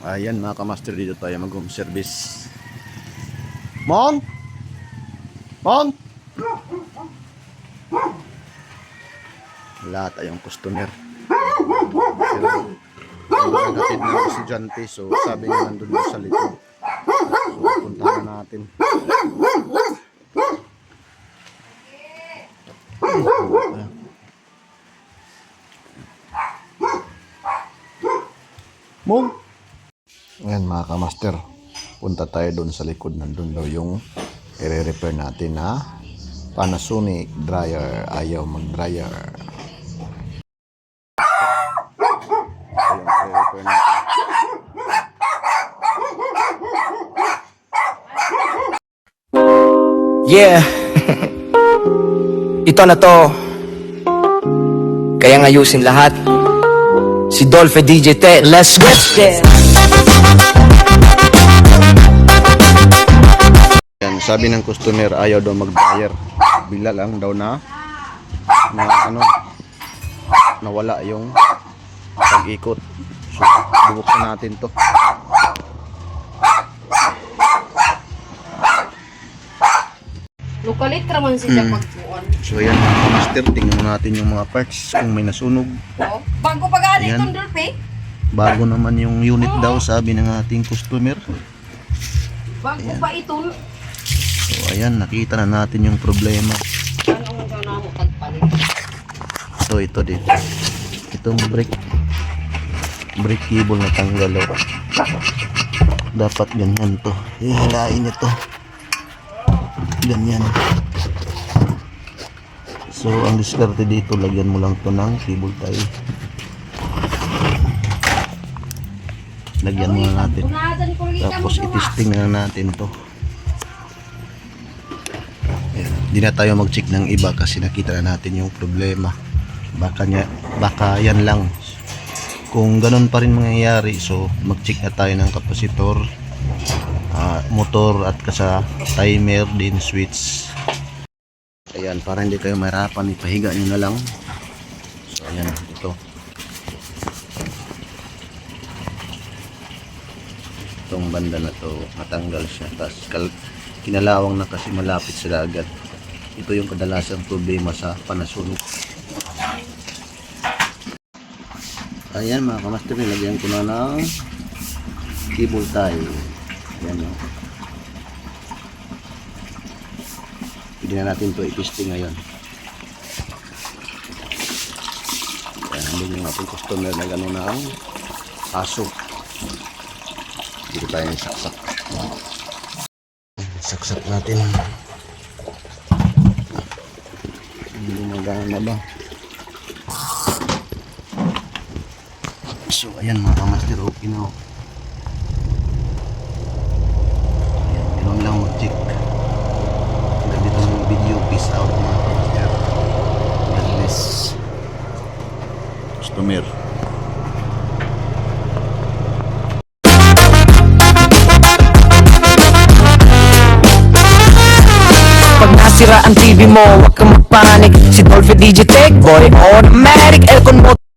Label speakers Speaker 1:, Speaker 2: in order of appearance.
Speaker 1: Ayan mga kamaster, dito tayo mag-home service. Mon! Mon! Wala tayong customer. Nagatid na ako si Jante, so sabi niya nandun na sa likod. So punta na natin. Mon! Ayan mga kamaster, punta tayo doon sa likod. Nandun daw yung i-repair natin na Panasonic dryer. Ayaw mag-dryer. Ayun, i-repair natin.
Speaker 2: Yeah. Ito na to. Kaya ngayusin lahat. Si Dolphy DJ Tech, let's get there.
Speaker 1: Yan, sabi ng customer ayaw daw mag-dryer. Bila lang daw na nawala yung pag-ikot. So bubuksan natin to.
Speaker 3: Lukalit raman siya pagkuhan.
Speaker 1: So yan mga master, tingnan natin yung mga parts kung may nasunog.
Speaker 3: Oh, bago pag-aari
Speaker 1: Ayan.
Speaker 3: itong Dolphy.
Speaker 1: Bago naman yung unit daw, sabi ng ating customer.
Speaker 3: Bago pa ito.
Speaker 1: So ayan, nakita na natin yung problema.
Speaker 3: Anong gana mo tagpalit?
Speaker 1: Ito dito. Itong brake cable na tanggal. Dapat ganyan to. Hihilain ito. Ganyan. So ang diskarte dito, lagyan mo lang to ng cable tie. Lagyan mo na natin. Tapos itesting na natin to. Hindi na tayo mag-check ng iba kasi nakita na natin yung problema. Baka yan lang. Kung ganun pa rin mangyayari, so mag-check na tayo ng kapasitor, motor at kasa timer din, switch. Ayan, para hindi kayo mahirapan, ipahiga nyo na lang. So ayan, ito. Itong banda na to, matanggal siya. Tapos kinalawang na kasi malapit sa dagat. Ito yung kadalasang problema sa Panasonic. Ayan mga kamaster, nilagyan ko na ng cable tie. Ayan o. Pwede na natin ito i-testing ngayon. Ayan, nandun yung ating customer na gano'n na ang aso. Dito tayo yung saksak. Saksak natin. Hindi magana ba? So ayan mga kamaster, okay na. Ayan, ganoon lang mag-check. Hanggang dito ng video. Peace out mga kamaster. God bless. Customer.
Speaker 2: Pag nasira ang TV mo, huwag kang magpanik. Si Dolphy DJ Tech, boy, automatic aircon mo.